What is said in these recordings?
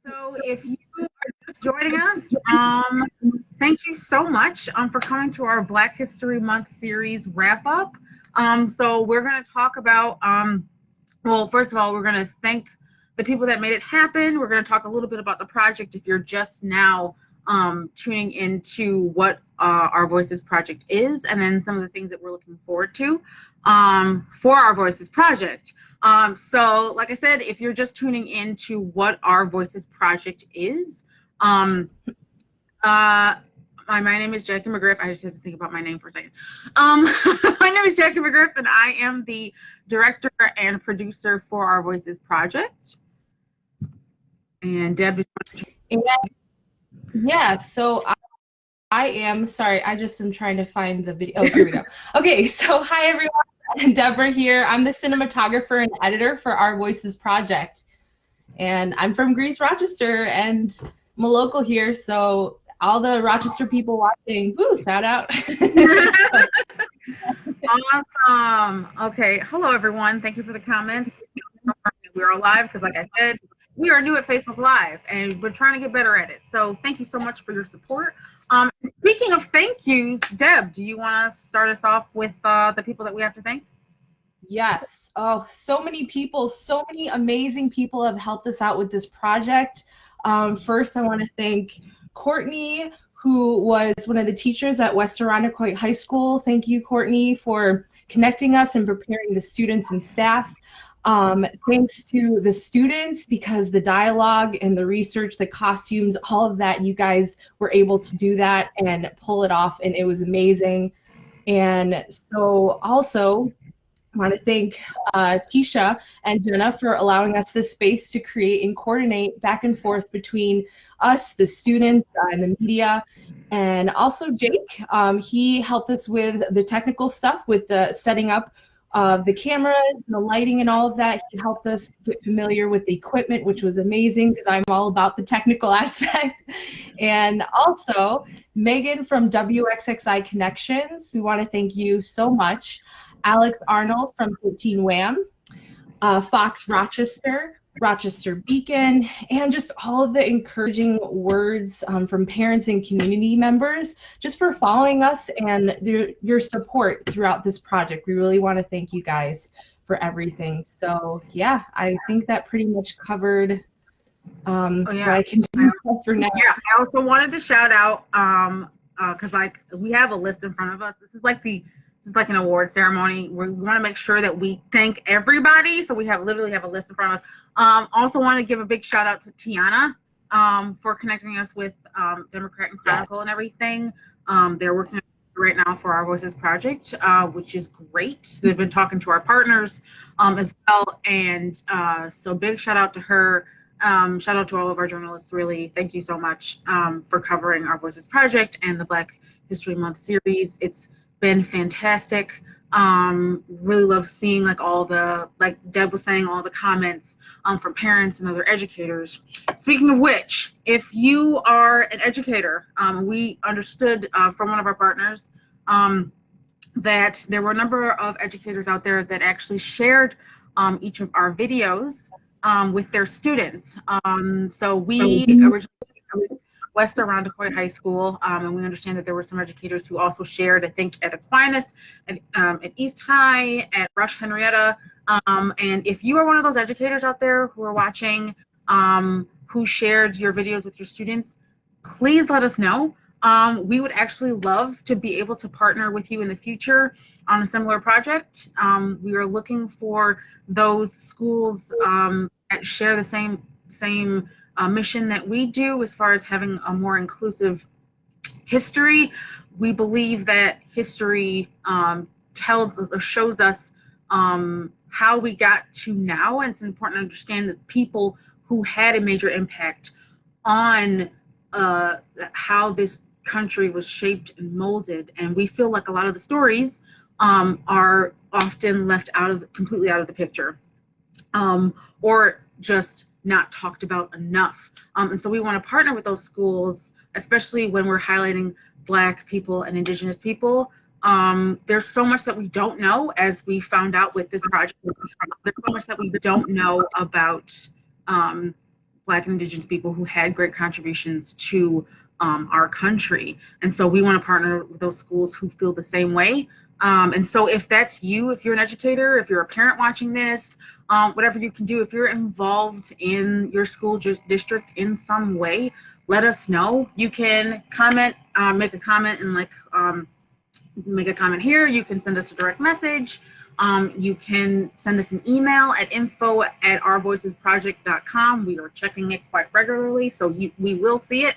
So if you are just joining us, thank you so much for coming to our Black History Month series wrap up. So we're going to talk about, well, first of all, we're going to thank the people that made it happen. We're going to talk a little bit about the project if you're just now tuning into what Our Voices project is, and then some of the things that we're looking forward to for Our Voices project. So like I said, if you're just tuning into what Our Voices project is, my name is Jackie McGriff. I just had to think about my name for a second. My name is Jackie McGriff, and I am the director and producer for Our Voices project. And Deb, yeah, so I am, sorry, I just am trying to find the video. Oh, here we go. Okay, so hi everyone, Deborah here. I'm the cinematographer and editor for Our Voices project. And I'm from Greece, Rochester, and I'm a local here, so all the Rochester people watching, woo, shout out. Awesome. Okay, hello everyone. Thank you for the comments. We're alive because, like I said, we are new at Facebook Live, and we're trying to get better at it. So thank you so much for your support. Speaking of thank yous, Deb, do you want to start us off with the people that we have to thank? Yes. Oh, so many people, so many amazing people have helped us out with this project. First, I want to thank Courtney, who was one of the teachers at West Irondequoit High School. Thank you, Courtney, for connecting us and preparing the students and staff. Thanks to the students, because the dialogue and the research, the costumes, all of that, you guys were able to do that and pull it off, and it was amazing. And so also, I want to thank Tisha and Jenna for allowing us this space to create and coordinate back and forth between us, the students, and the media. And also Jake, he helped us with the technical stuff, with the setting up of the cameras and the lighting and all of that. He helped us get familiar with the equipment, which was amazing because I'm all about the technical aspect. And also Megan from WXXI Connections, we want to thank you so much. Alex Arnold from 13 Wham, Fox Rochester, Rochester Beacon, and just all of the encouraging words from parents and community members just for following us and your support throughout this project. We really want to thank you guys for everything. So yeah, I think that pretty much covered what I can do for now. Yeah, I also wanted to shout out, because like we have a list in front of us. This is like an award ceremony. We want to make sure that we thank everybody. So we literally have a list in front of us. Also want to give a big shout out to Tiana for connecting us with Democrat and Chronicle and everything. They're working right now for Our Voices project, which is great. They've been talking to our partners as well. And so big shout out to her. Shout out to all of our journalists. Really, thank you so much for covering Our Voices project and the Black History Month series. It's been fantastic. Really love seeing like Deb was saying, all the comments from parents and other educators. Speaking of which, if you are an educator, we understood from one of our partners that there were a number of educators out there that actually shared each of our videos with their students. So we originally West Irondequoit High School, and we understand that there were some educators who also shared, I think, at Aquinas, at East High, at Rush Henrietta. And if you are one of those educators out there who are watching, who shared your videos with your students, please let us know. We would actually love to be able to partner with you in the future on a similar project. We are looking for those schools that share the same mission that we do as far as having a more inclusive history. We believe that history tells us or shows us how we got to now, and it's important to understand that people who had a major impact on how this country was shaped and molded. And we feel like a lot of the stories are often left completely out of the picture, or just not talked about enough. And so we want to partner with those schools, especially when we're highlighting Black people and Indigenous people. There's so much that we don't know, as we found out with this project. There's so much that we don't know about Black and Indigenous people who had great contributions to our country. And so we want to partner with those schools who feel the same way. And so if that's you, if you're an educator, if you're a parent watching this, whatever you can do, if you're involved in your school district in some way, let us know. You can comment, make a comment, and make a comment here. You can send us a direct message. You can send us an email at info@ourvoicesproject.com. We are checking it quite regularly, so we will see it.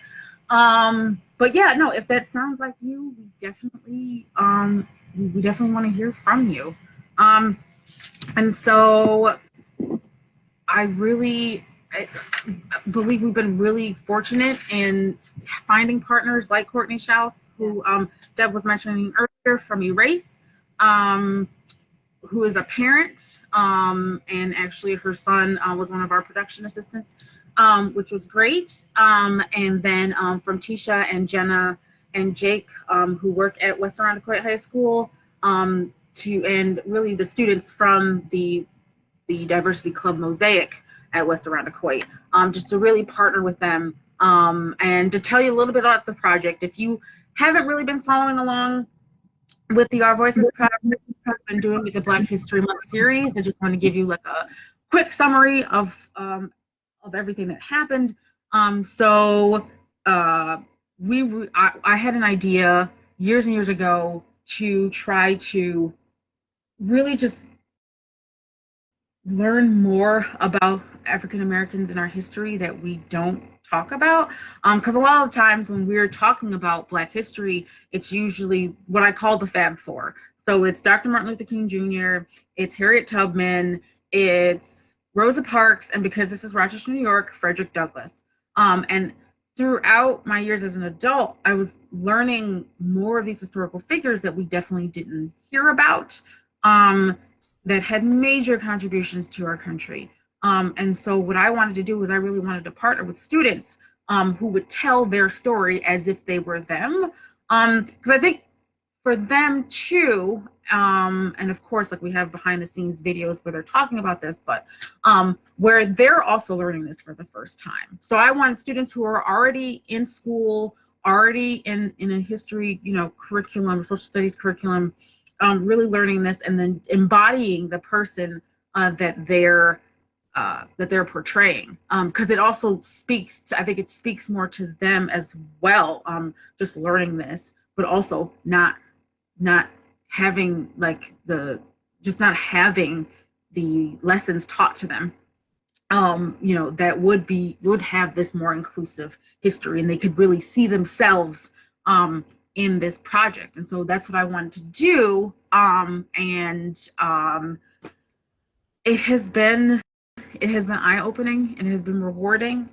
But yeah, no, if that sounds like you, we definitely want to hear from you. And so I believe we've been really fortunate in finding partners like Courtney Shouse, who Deb was mentioning earlier from Erase, who is a parent, and actually her son was one of our production assistants, which was great. And then from Tisha and Jenna and Jake, who work at West Irondequoit High School, and really the students from the Diversity Club Mosaic at West Irondequoit, just to really partner with them. And to tell you a little bit about the project, if you haven't really been following along with the Our Voices project, I've been doing the Black History Month series. I just want to give you like a quick summary of everything that happened. I had an idea years and years ago to try to really just learn more about African Americans in our history that we don't talk about, because a lot of times when we're talking about Black history, it's usually what I call the Fab Four. So it's Dr. Martin Luther King Jr., it's Harriet Tubman, it's Rosa Parks, and because this is Rochester, New York, Frederick Douglass. And throughout my years as an adult, I was learning more of these historical figures that we definitely didn't hear about, that had major contributions to our country. And so what I wanted to do was I really wanted to partner with students who would tell their story as if they were them. Because I think for them too, and of course, like we have behind the scenes videos where they're talking about this, but where they're also learning this for the first time. So I wanted students who are already in school, already in a history, curriculum, social studies curriculum, really learning this and then embodying the person that they're portraying, because it also speaks to, I think it speaks more to them as well, just learning this, but also not having not having the lessons taught to them, that would have this more inclusive history, and they could really see themselves in this project. And so that's what I wanted to do, it has been eye-opening. It has been rewarding.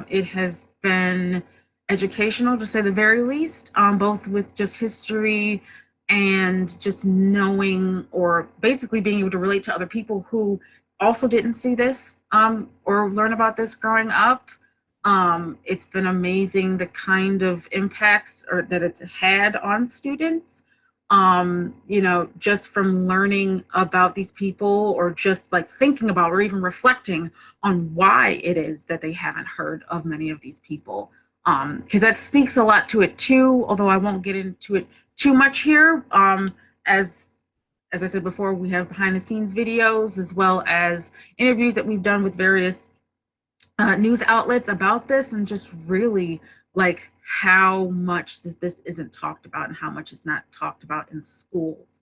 It has been educational, to say the very least, both with just history and just knowing, or basically being able to relate to other people who also didn't see this or learn about this growing up. It's been amazing the kind of impacts that it's had on students. Just from learning about these people, or just like thinking about, or even reflecting on why it is that they haven't heard of many of these people. Because that speaks a lot to it too, although I won't get into it too much here. As I said before, we have behind the scenes videos as well as interviews that we've done with various news outlets about this, and just really like how much this isn't talked about and how much is not talked about in schools.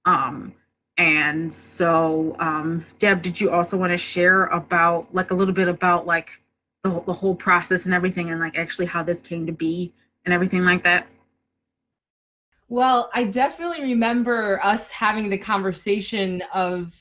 And so, Deb, did you also want to share about a little bit about the whole process and everything, and actually how this came to be and everything like that? Well, I definitely remember us having the conversation of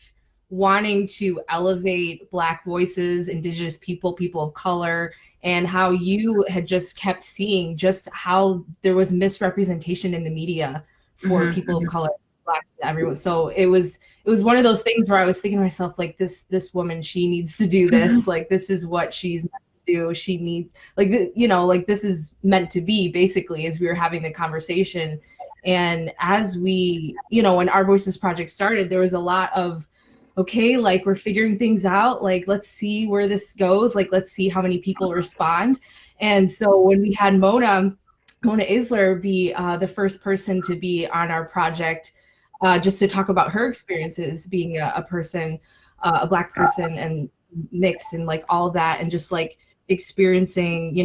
wanting to elevate Black voices, Indigenous people, people of color, and how you had just kept seeing just how there was misrepresentation in the media for people of color, Blacks, and everyone. So it was one of those things where I was thinking to myself, this woman, she needs to do this. This is what she's meant to do. She needs, this is meant to be, basically, as we were having the conversation. And as we, when Our Voices Project started, there was a lot of okay, like we're figuring things out, like let's see where this goes, like let's see how many people respond. And so when we had Mona Isler be the first person to be on our project, just to talk about her experiences being a person, a Black person, and mixed, and like all that, and just like experiencing,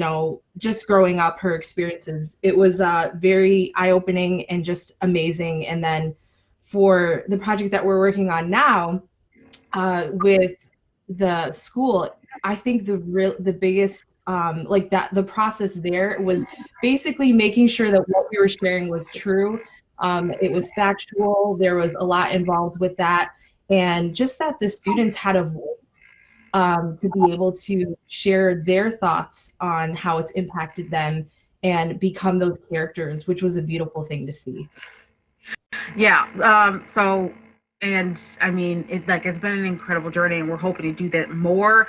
just growing up, her experiences. It was very eye-opening and just amazing. And then for the project that we're working on now, with the school, I think the biggest like that the process there was basically making sure that what we were sharing was true. It was factual. There was a lot involved with that, and just that the students had a voice, to be able to share their thoughts on how it's impacted them and become those characters, which was a beautiful thing to see. Yeah. And I mean, it's been an incredible journey, and we're hoping to do that more.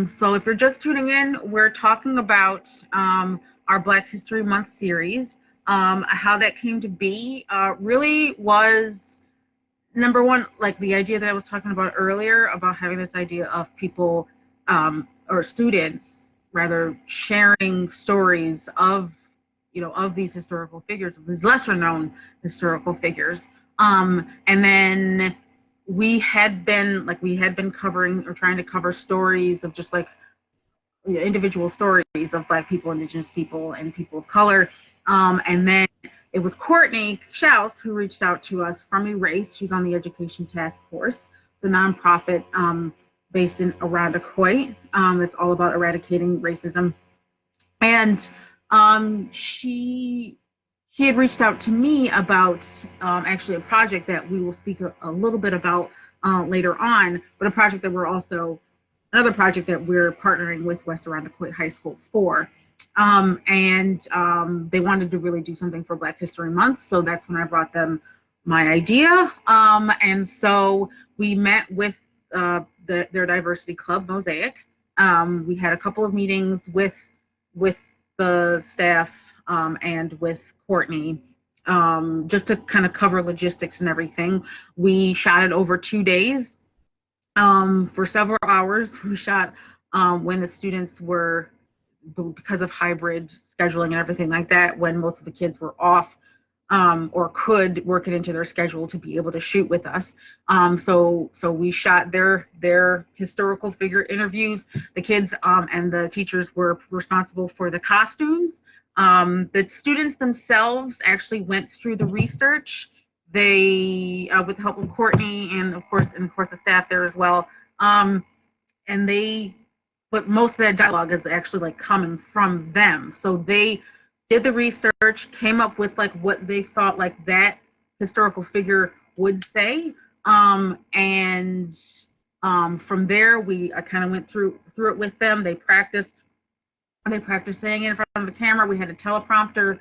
So if you're just tuning in, we're talking about our Black History Month series. How that came to be really was, number one, like the idea that I was talking about earlier about having this idea of people, or students rather, sharing stories of these historical figures, of these lesser known historical figures. And then we had been covering, or trying to cover, stories of just like individual stories of Black people, Indigenous people, and people of color. And then it was Courtney Shouse who reached out to us from Erase. She's on the Education Task Force, the nonprofit based in Irondequoit, that's all about eradicating racism. And she had reached out to me about actually a project that we will speak a little bit about later on, but another project that we're partnering with West Irondequoit High School for. And they wanted to really do something for Black History Month, so that's when I brought them my idea. And so we met with their diversity club, Mosaic. We had a couple of meetings with the staff and with Courtney, just to kind of cover logistics and everything. We shot it over 2 days, for several hours. We shot when the students were, because of hybrid scheduling and everything like that, when most of the kids were off, or could work it into their schedule to be able to shoot with us. So we shot their historical figure interviews. The kids and the teachers were responsible for the costumes. The students themselves actually went through the research. They, with the help of Courtney and of course the staff there as well. But most of that dialogue is actually like coming from them. So they did the research, came up with like what they thought like that historical figure would say. And from there, I kind of went through it with them. They practiced saying it in front of the camera. We had a teleprompter.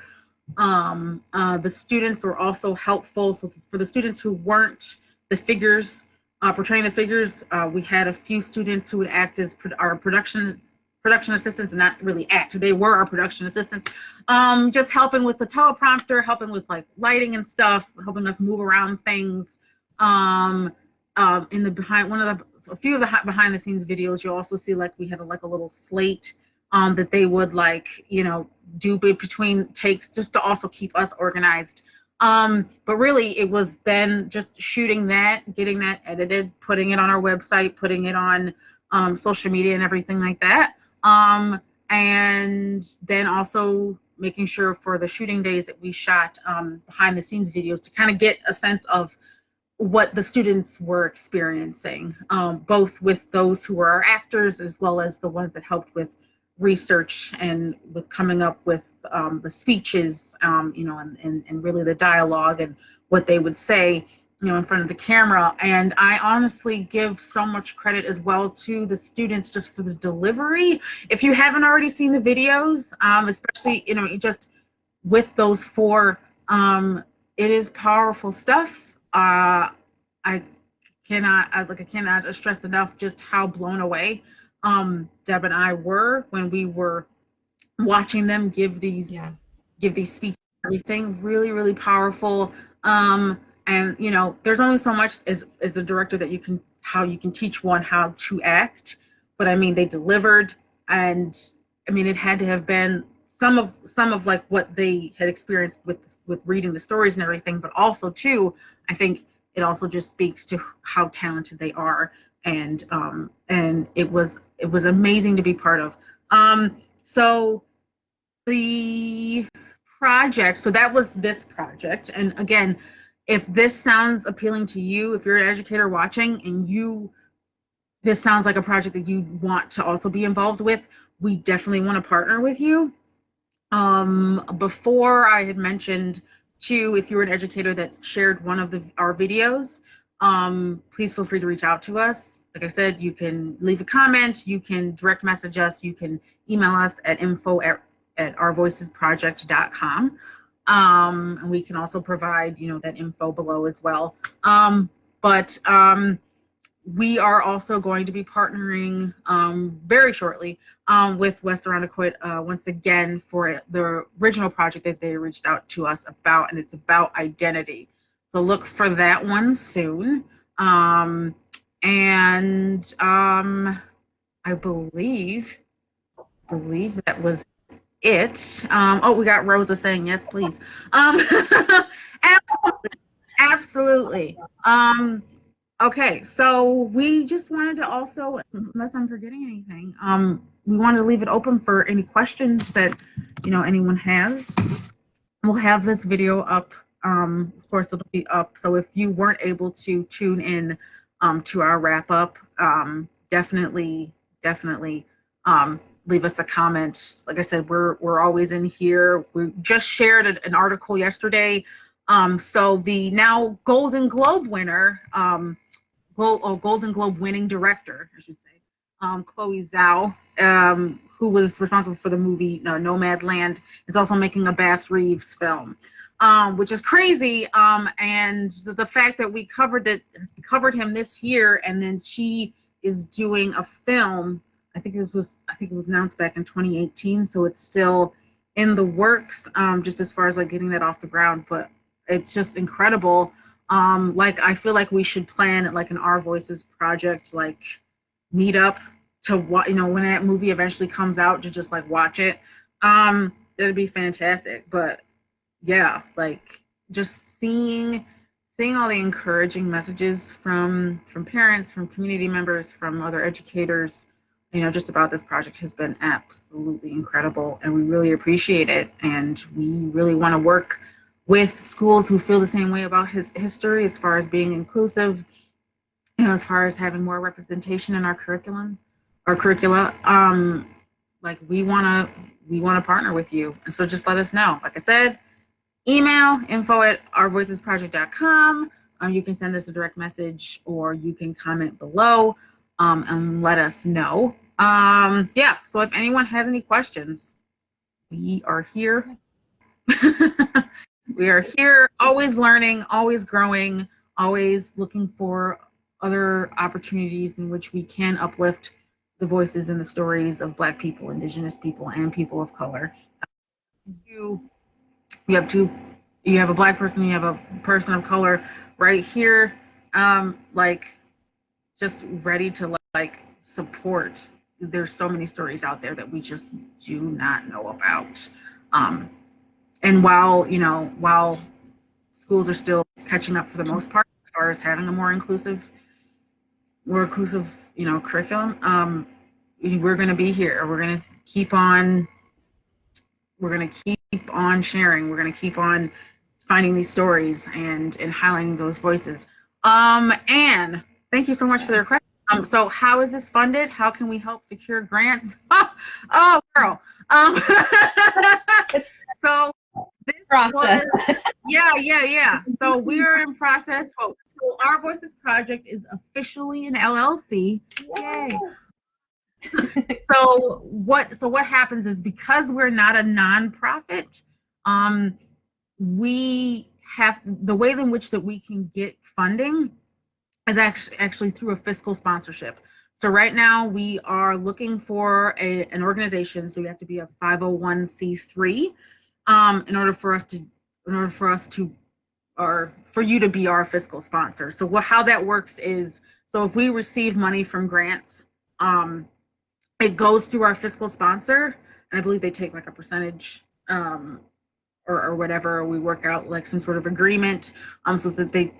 The students were also helpful. So for the students who weren't the figures, portraying the figures, we had a few students who would act as our production assistants, and not really act. They were our production assistants, just helping with the teleprompter, helping with like lighting and stuff, helping us move around things. In the a few of the behind the scenes videos, you'll also see like we had a little slate that they would do between takes, just to also keep us organized. But really it was then just shooting that, getting that edited, putting it on our website, putting it on social media and everything like that. And then also making sure for the shooting days that we shot behind the scenes videos to kind of get a sense of what the students were experiencing, both with those who were our actors as well as the ones that helped with research and with coming up with the speeches, and really the dialogue and what they would say, in front of the camera. And I honestly give so much credit as well to the students just for the delivery. If you haven't already seen the videos, especially, just with those four, it is powerful stuff. I cannot stress enough just how blown away Deb and I were when we were watching them give these speeches. Everything really, really powerful. And there's only so much as a director that you can how you can teach one how to act, but I mean they delivered, and I mean it had to have been some of like what they had experienced with reading the stories and everything, but also too, I think it also just speaks to how talented they are, and it was amazing to be part of. So the project, so that was this project, and again, if this sounds appealing to you, if you're an educator watching and this sounds like a project that you want to also be involved with, we definitely want to partner with you. Before I had mentioned too, if you're an educator that shared one of our videos, please feel free to reach out to us. Like I said, you can leave a comment, you can direct message us, you can email us at info@ourvoicesproject.com. And we can also provide, that info below as well. But we are also going to be partnering very shortly with West Irondequoit once again for the original project that they reached out to us about, and it's about identity. So look for that one soon. I believe that was it. We got Rosa saying yes, please. Absolutely. Okay, so we just wanted to also, unless I'm forgetting anything, we wanted to leave it open for any questions that anyone has. We'll have this video up. Of course, it'll be up. So if you weren't able to tune in to our wrap up, definitely leave us a comment. Like I said, we're always in here. We just shared an article yesterday. So the now Golden Globe winner, Golden Globe winning director, I should say, Chloe Zhao, who was responsible for the movie Nomadland, is also making a Bass Reeves film, which is crazy. And the fact that we covered him this year, and then she is doing a film. I think it was announced back in 2018, so it's still in the works, just as far as like getting that off the ground. But it's just incredible. Like I feel like we should plan like an Our Voices project like meet up to what when that movie eventually comes out, to just like watch it. It'd be fantastic. But yeah, like just seeing all the encouraging messages from parents, from community members, from other educators, just about this project has been absolutely incredible, and we really appreciate it, and we really want to work with schools who feel the same way about his history, as far as being inclusive, as far as having more representation in our curricula. Like we want to partner with you, and so just let us know. Like I said, email info@ourvoicesproject.com. You can send us a direct message, or you can comment below and let us know. Yeah. So if anyone has any questions, we are here. We are here, always learning, always growing, always looking for other opportunities in which we can uplift the voices and the stories of Black people, Indigenous people, and people of color. You have a Black person, you have a person of color right here, like just ready to like support. There's so many stories out there that we just do not know about. And while schools are still catching up for the most part as far as having a more inclusive curriculum, we're going to be here. We're going to keep on sharing. We're going to keep on finding these stories and highlighting those voices. Anne, thank you so much for the question. So how is this funded? How can we help secure grants? Oh girl. So this process. Yeah. So we are in process. So Our Voices Project is officially an LLC. Yay. So what happens is, because we're not a nonprofit, we have the way in which that we can get funding is actually through a fiscal sponsorship. So right now we are looking for an organization. So you have to be a 501c3 for you to be our fiscal sponsor. So how that works is, So if we receive money from grants, it goes through our fiscal sponsor, and I believe they take like a percentage, or whatever. We work out like some sort of agreement, so that I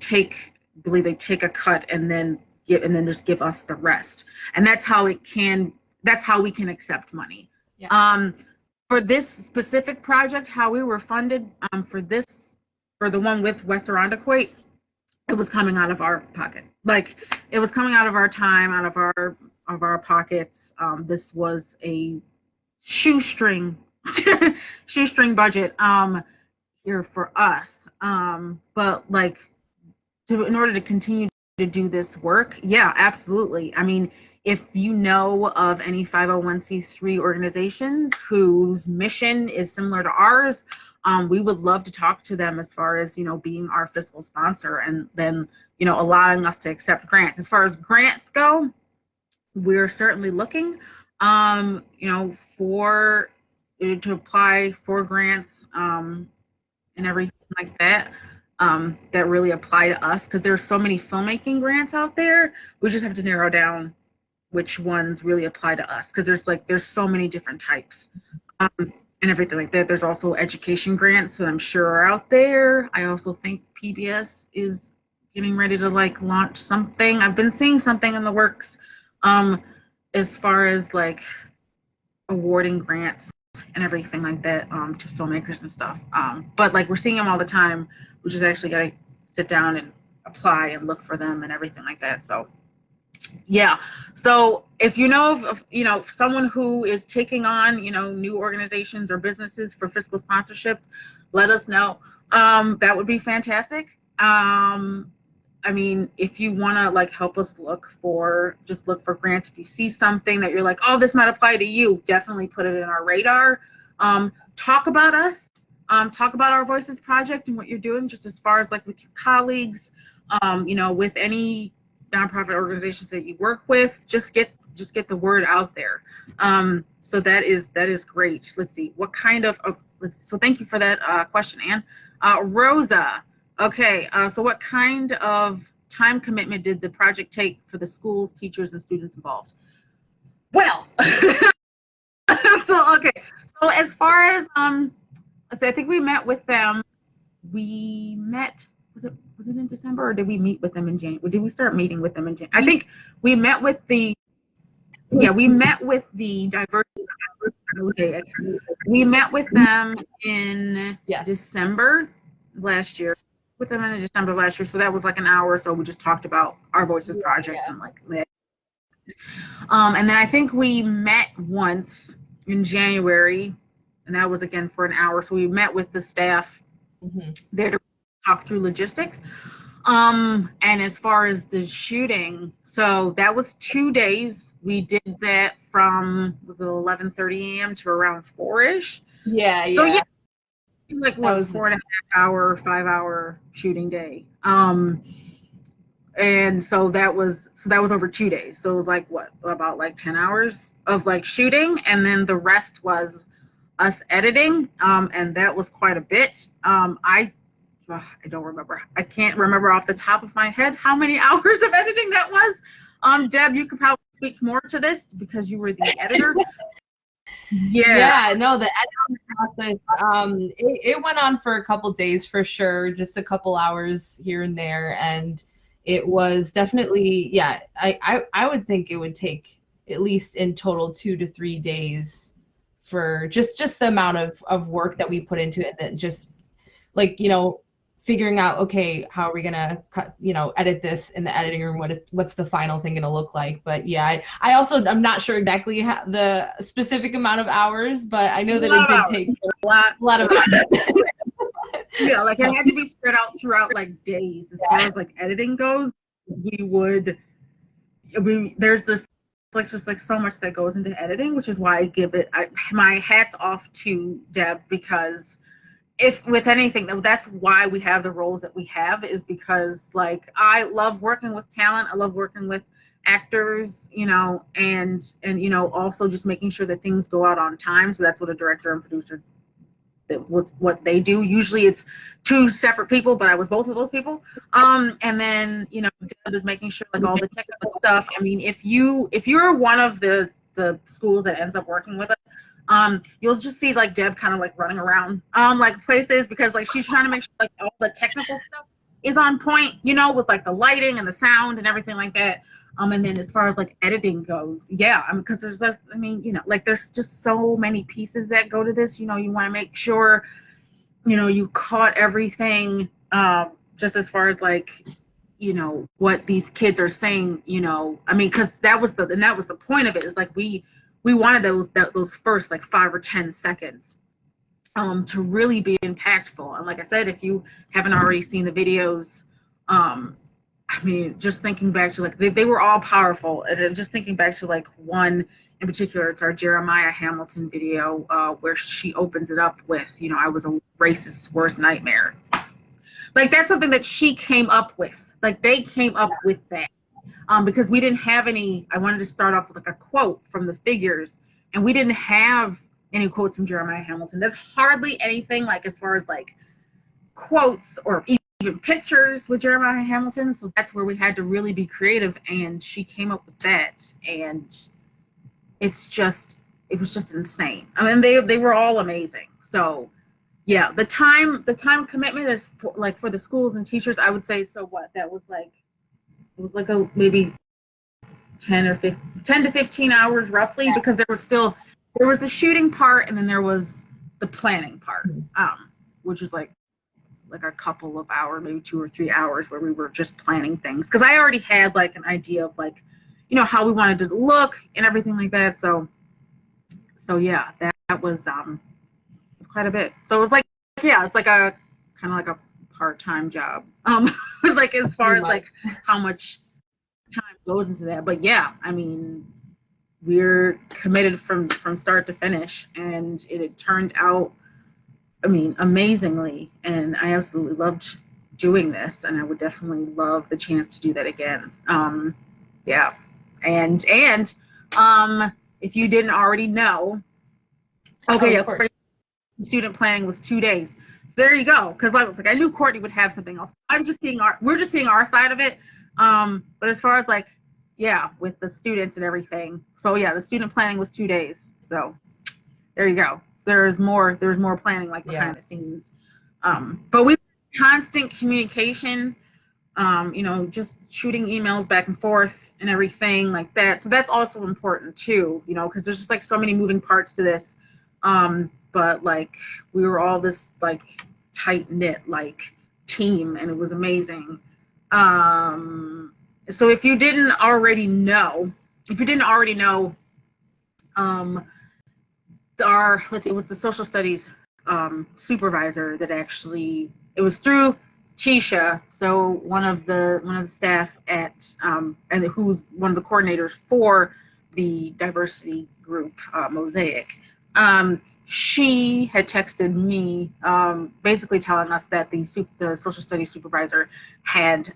believe they take a cut and then just give us the rest. And that's how we can accept money. Yeah. For this specific project, how we were funded, for the one with West Irondequoit, it was coming out of our pocket. Like, it was coming out of our time, out of our pockets. This was a shoestring budget here for us. But like, in order to continue to do this work, yeah, absolutely. I mean, if you know of any 501c3 organizations whose mission is similar to ours, we would love to talk to them as far as, being our fiscal sponsor, and then, allowing us to accept grants. As far as grants go, we're certainly looking, to apply for grants, and everything like that, that really apply to us, because there's so many filmmaking grants out there. We just have to narrow down which ones really apply to us, because there's so many different types, and everything like that. There's also education grants that I'm sure are out there. I also think PBS is getting ready to like launch something. I've been seeing something in the works, as far as like awarding grants and everything like that, to filmmakers and stuff. But like, we're seeing them all the time. We just actually got to sit down and apply and look for them and everything like that. So yeah. So if you know of someone who is taking on, new organizations or businesses for fiscal sponsorships, let us know. That would be fantastic. I mean, if you want to like help us look for grants, if you see something that you're like, oh, this might apply to you, definitely put it in our radar. Talk about us, talk about our Voices Project and what you're doing, just as far as like with your colleagues, with any nonprofit organizations that you work with. Just get the word out there. So that is great. Let's see, what kind of, so thank you for that question, Anne. Rosa, okay, so what kind of time commitment did the project take for the schools, teachers, and students involved? Well, so as far as, so I think we met with them, was it in December, or did we meet with them in January? Did we start meeting with them in January? I think we met with the diversity. We met with them in December last year. With them in December last year, so that was like an hour or so. We just talked about our Voices Project and like that. And then I think we met once in January, and that was again for an hour. So we met with the staff there to talk through logistics. And as far as the shooting, so that was 2 days. We did that from, was it 11:30 a.m. to around 4-ish? Yeah. So yeah, like what, 4.5 hour, 5 hour shooting day. And so that was over 2 days. So it was like what, about like 10 hours of like shooting, and then the rest was us editing. And that was quite a bit. I don't remember. I can't remember off the top of my head how many hours of editing that was. Deb, you could probably speak more to this because you were the editor. No, the editing process, it went on for a couple days for sure, just a couple hours here and there, and it was definitely, I would think it would take at least in total 2 to 3 days for just the amount of work that we put into it, and then just like, figuring out, okay, how are we gonna cut, edit this in the editing room? What's the final thing gonna look like? But yeah, I'm not sure exactly the specific amount of hours, but I know that it did take a lot of hours. Yeah, like it had to be spread out throughout like days. As far as like editing goes, there's this like just like so much that goes into editing, which is why I give it my hats off to Deb, because if with anything, that's why we have the roles that we have, is because like I love working with talent. I love working with actors, and also just making sure that things go out on time. So that's what a director and producer what they do. Usually it's two separate people, but I was both of those people. And then, you know, Deb is making sure like all the technical stuff. I mean, if you're one of the schools that ends up working with us, you'll just see like Deb kind of like running around like places, because like she's trying to make sure like all the technical stuff is on point, you know, with like the lighting and the sound and everything like that. And then as far as like editing goes, yeah, I mean, because there's just, I mean, you know, like there's just so many pieces that go to this. You know, you want to make sure, you know, you caught everything, just as far as like, you know, what these kids are saying. You know, I mean, because that was the point of it. Is like we wanted those first like 5 or 10 seconds to really be impactful. And like I said, if you haven't already seen the videos, I mean, just thinking back to like they were all powerful, and just thinking back to like one in particular, it's our Jeremiah Hamilton video where she opens it up with, you know, I was a racist's worst nightmare. Like that's something that she came up with. Like they came up with that because we didn't have any. I wanted to start off with like a quote from the figures, and we didn't have any quotes from Jeremiah Hamilton. There's hardly anything like as far as like quotes or even pictures with Jeremiah Hamilton, so that's where we had to really be creative, and she came up with that, and it was just insane. I mean, they were all amazing. So yeah, the time commitment is for the schools and teachers, I would say, so what that was like, it was like a maybe 10 to 15 hours roughly, because there was the shooting part, and then there was the planning part, which is like a couple of hours, maybe 2 or 3 hours, where we were just planning things, because I already had like an idea of like, you know, how we wanted it to look and everything like that. So yeah, that was quite a bit. So it was like, yeah, it's like a kind of like a part-time job, like as far as like how much time goes into that. But yeah, I mean, we're committed from start to finish, and it turned out, I mean, amazingly, and I absolutely loved doing this, and I would definitely love the chance to do that again. Yeah, and if you didn't already know, okay, yeah, student planning was 2 days. So there you go. Because like I knew Courtney would have something else. We're just seeing our side of it. But as far as like, yeah, with the students and everything. So yeah, the student planning was 2 days. So there you go. There's more planning like behind the scenes, but we constant communication, you know, just shooting emails back and forth and everything like that. So that's also important too, you know, because there's just like so many moving parts to this, but like we were all this like tight knit like team, and it was amazing. So if you didn't already know, it was the social studies supervisor that actually, it was through Tisha, so one of the staff at and who's one of the coordinators for the diversity group Mosaic. She had texted me basically telling us that the social studies supervisor had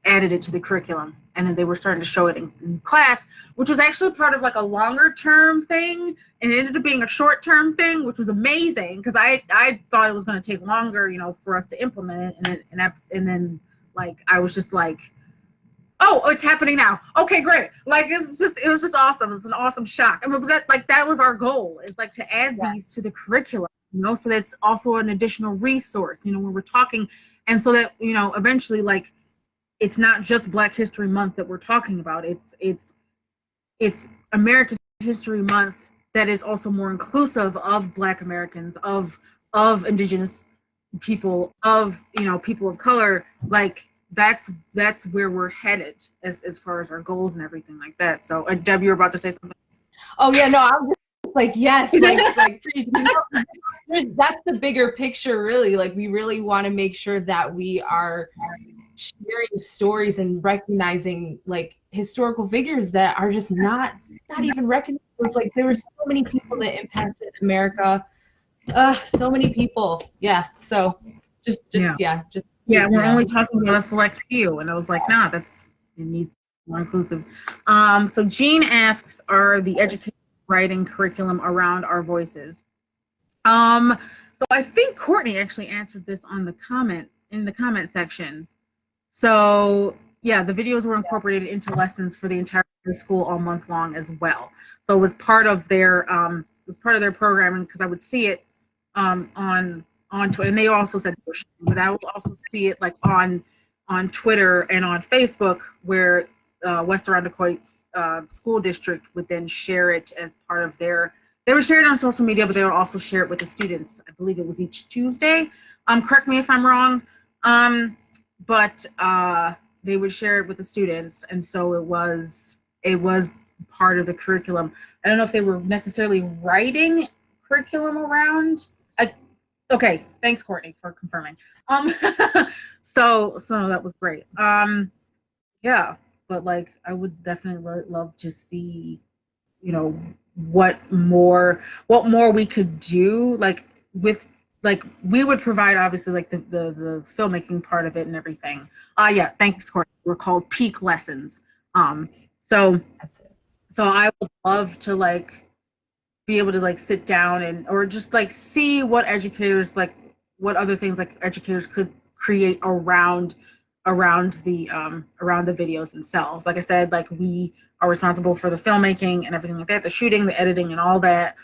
added it to the curriculum, and then they were starting to show it in class, which was actually part of like a longer term thing, and it ended up being a short term thing, which was amazing, because I thought it was going to take longer, you know, for us to implement it, and then like I was just like, oh, it's happening now, okay, great. Like it was just awesome. It was an awesome shock. I mean, that was our goal, is like to add these to the curriculum, you know, so that's also an additional resource, you know, when we're talking, and so that, you know, eventually like it's not just Black History Month that we're talking about. It's American History Month that is also more inclusive of Black Americans, of Indigenous people, of, you know, people of color. Like that's where we're headed as far as our goals and everything like that. So Deb, you were about to say something. Oh yeah, no, I'm just like, yes, like that's the bigger picture, really. Like we really want to make sure that we are sharing stories and recognizing like historical figures that are just not even recognized. It's like there were so many people that impacted America, so many people. Yeah, so just we're only talking about a select few, and I was like, nah, it needs to be more inclusive. So Jean asks, are the education writing curriculum around our voices? So I think Courtney actually answered this on the comment in the comment section. So yeah, the videos were incorporated into lessons for the entire school all month long as well. So it was part of their programming, because I would see it on Twitter, and they also said, but I would also see it like on Twitter and on Facebook, where West Irondequoit's school district would then share it as part of their. They would share it on social media, but they would also share it with the students. I believe it was each Tuesday. Correct me if I'm wrong. But they would share it with the students, and so it was part of the curriculum. I don't know if they were necessarily writing curriculum around. Okay, thanks, Courtney, for confirming. So that was great. Yeah, but like I would definitely love to see, what more we could do, like with like we would provide obviously like the filmmaking part of it and everything. Yeah, thanks, Courtney. We're called peak lessons. So That's it. so I would love to like be able to like sit down and or just like see what educators like what other things like educators could create around the videos themselves. Like I said, like we are responsible for the filmmaking and everything like that, the shooting, the editing, and all that.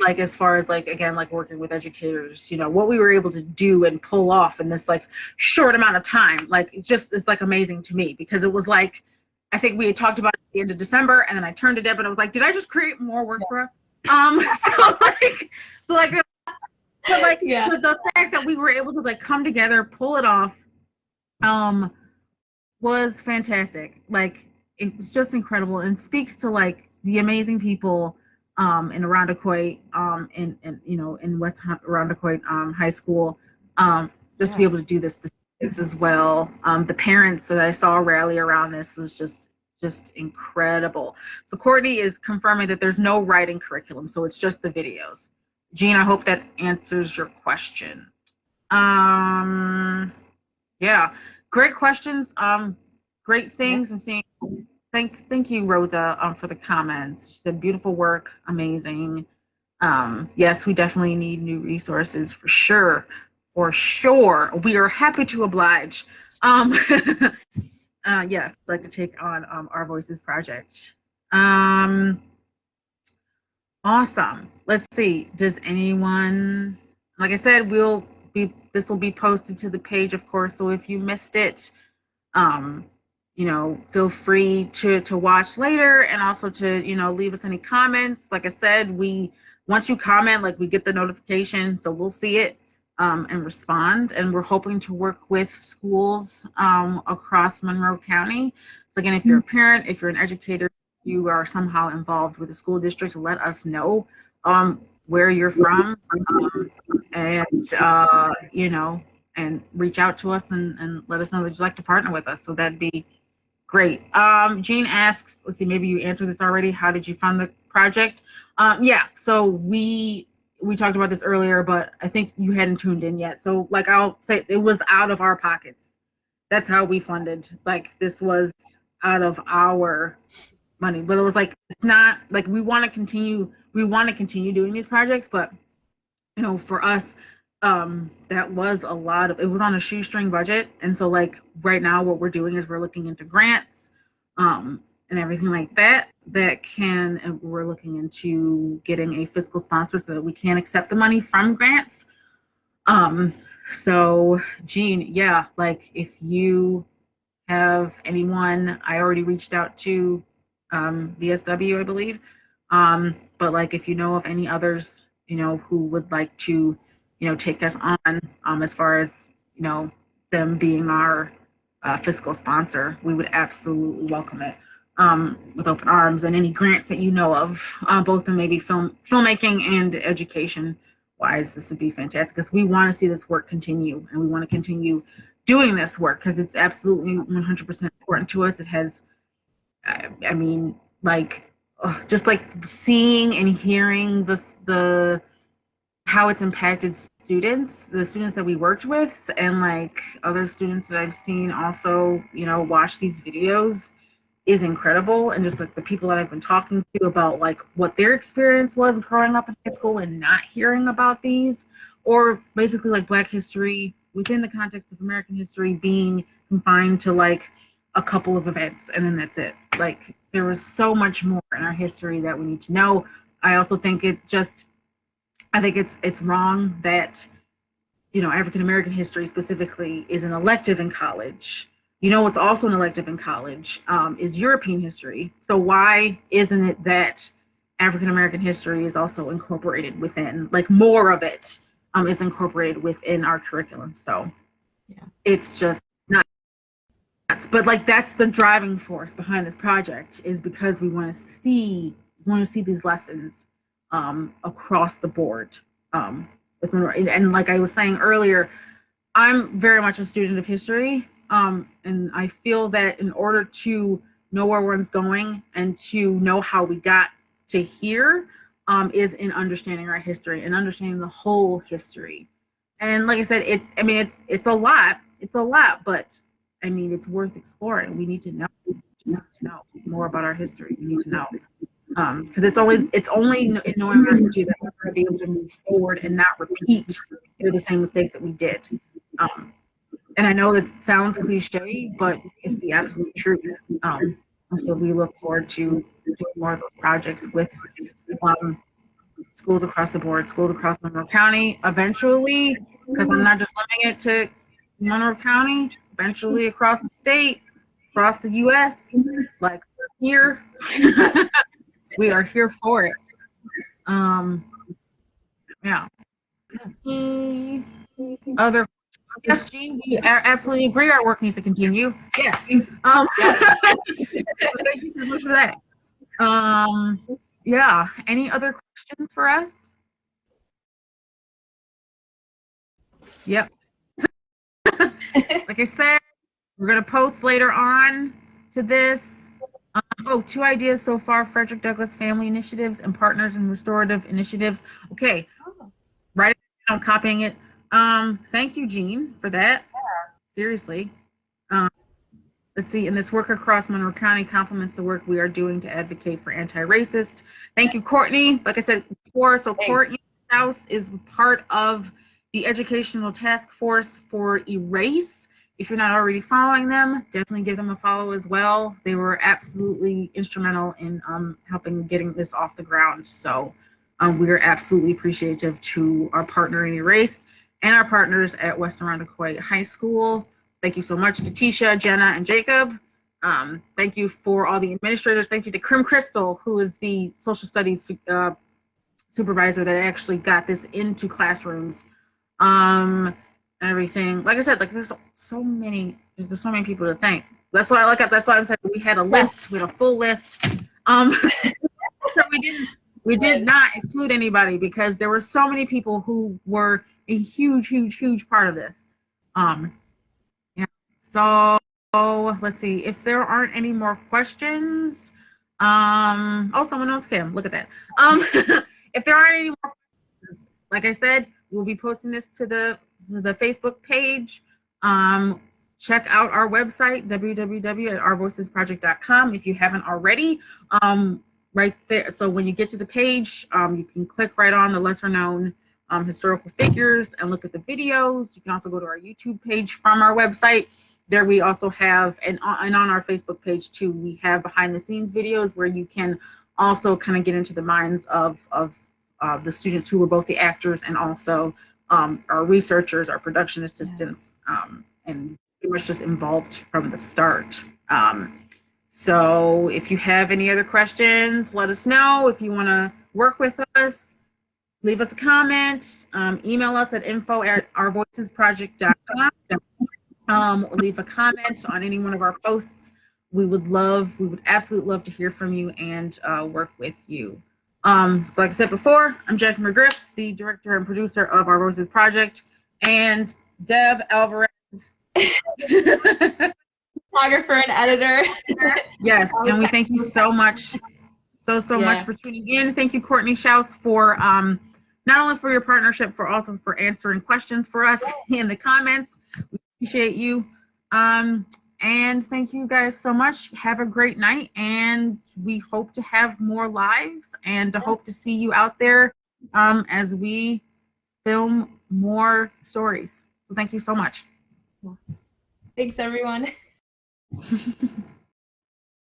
Like as far as like again like working with educators, what we were able to do and pull off in this like short amount of time, like it's like amazing to me, because it was like I think we had talked about it at the end of December, and then I turned to Deb and I was like, did I just create more work for us? So like Yeah. the fact that we were able to like come together, pull it off, was fantastic. Like it's just incredible and speaks to like the amazing people in Irondequoit, in West Irondequoit High School, just to be able to do this as well. The parents that I saw rally around this was just incredible. So Courtney is confirming that there's no writing curriculum, so it's just the videos. Jean, I hope that answers your question. Yeah, great questions. Great things. I'm seeing. Thank you, Rosa, for the comments. She said, beautiful work, amazing. Yes, we definitely need new resources for sure. For sure. We are happy to oblige. Yeah, I'd like to take on Our Voices project. Awesome. Let's see. Does anyone, like I said, this will be posted to the page, of course. So if you missed it, feel free to watch later, and also to, leave us any comments. Like I said, once you comment, like we get the notification, so we'll see it and respond. And we're hoping to work with schools across Monroe County. So again, if you're a parent, if you're an educator, you are somehow involved with the school district, let us know where you're from, and and reach out to us and let us know that you'd like to partner with us. So that'd be great. Jean asks, let's see, maybe you answered this already. How did you fund the project? Yeah, so we talked about this earlier, but I think you hadn't tuned in yet. So like I'll say, it was out of our pockets. That's how we funded. Like this was out of our money, but it was like it's not like we want to continue doing these projects, but for us, that was a lot of, it was on a shoestring budget. And so like right now what we're doing is we're looking into grants and everything like that and we're looking into getting a fiscal sponsor so that we can accept the money from grants. So Jean, yeah, like if you have anyone, I already reached out to VSW, I believe. But like if you know of any others, who would like to, take us on as far as, them being our fiscal sponsor, we would absolutely welcome it with open arms. And any grants that you know of, both in maybe filmmaking and education wise, this would be fantastic, because we want to see this work continue, and we want to continue doing this work because it's absolutely 100% important to us. It has, I mean, like, just like seeing and hearing the how it's impacted students, the students that we worked with, and like other students that I've seen also, watch these videos. is incredible, and just like the people that I've been talking to about like what their experience was growing up in high school and not hearing about these, or basically like Black history within the context of American history being confined to like a couple of events and then that's it. Like there was so much more in our history that we need to know. I also think I think it's wrong that, you know, African American history specifically is an elective in college. You know, what's also an elective in college is European history. So why isn't it that African American history is also incorporated within, like more of it is incorporated within our curriculum? So yeah, it's just nuts. But like that's the driving force behind this project, is because we want to see these lessons across the board. And like I was saying earlier, I'm very much a student of history. And I feel that in order to know where one's going and to know how we got to here, is in understanding our history and understanding the whole history. And like I said, it's a lot, but I mean, it's worth exploring. We need to know more about our history. We need to know. Because it's only in knowing our history that we're going to be able to move forward and not repeat the same mistakes that we did. And I know that sounds cliche, but it's the absolute truth. And so we look forward to doing more of those projects with schools across the board, schools across Monroe County, eventually, because I'm not just limiting it to Monroe County, eventually across the state, across the U.S., like here. We are here for it. Yeah. Other yes, Jean, we absolutely agree. Our work needs to continue. Yes. Thank you so much for that. Yeah. Any other questions for us? Yep. Like I said, we're gonna post later on to this. 2 ideas so far: Frederick Douglass Family Initiatives and Partners in Restorative Initiatives. Okay. Right now, I'm copying it. Thank you, Jean, for that. Yeah. Seriously. Let's see, and this work across Monroe County complements the work we are doing to advocate for anti-racist. Thank you, Courtney. Like I said before, so thanks. Courtney Shouse is part of the Educational Task Force for Erase. If you're not already following them, definitely give them a follow as well. They were absolutely instrumental in helping getting this off the ground. So we are absolutely appreciative to our partner in Erase and our partners at Western Irondequoit High School. Thank you so much to Tisha, Jenna, and Jacob. Thank you for all the administrators. Thank you to Krim Crystal, who is the social studies supervisor that actually got this into classrooms. Everything. Like I said, like there's so many people to thank. That's why I said we had a list, we had a full list. We did not exclude anybody because there were so many people who were a huge part of this. Yeah. So let's see if there aren't any more questions. Someone else came. Look at that. If there aren't any more questions, like I said, we'll be posting this to the Facebook page. Check out our website, www.ourvoicesproject.com, if you haven't already. Right there. So when you get to the page, you can click right on the lesser known historical figures and look at the videos. You can also go to our YouTube page from our website. There we also have, and on our Facebook page too, we have behind the scenes videos where you can also kind of get into the minds of the students who were both the actors and also our researchers, our production assistants, and pretty much just involved from the start. So if you have any other questions, let us know. If you want to work with us, leave us a comment, email us at info@ourvoicesproject.com, leave a comment on any one of our posts. We would absolutely love to hear from you and work with you. So like I said before, I'm Jackie McGriff, the director and producer of Our Voices Project, and Deb Alvarez, photographer and editor. Yes, and we thank you so much, so much for tuning in. Thank you, Courtney Shouse, for not only for your partnership, for also for answering questions for us in the comments. We appreciate you. And thank you guys so much. Have a great night. And we hope to have more lives and to hope to see you out there as we film more stories. So thank you so much. Thanks, everyone.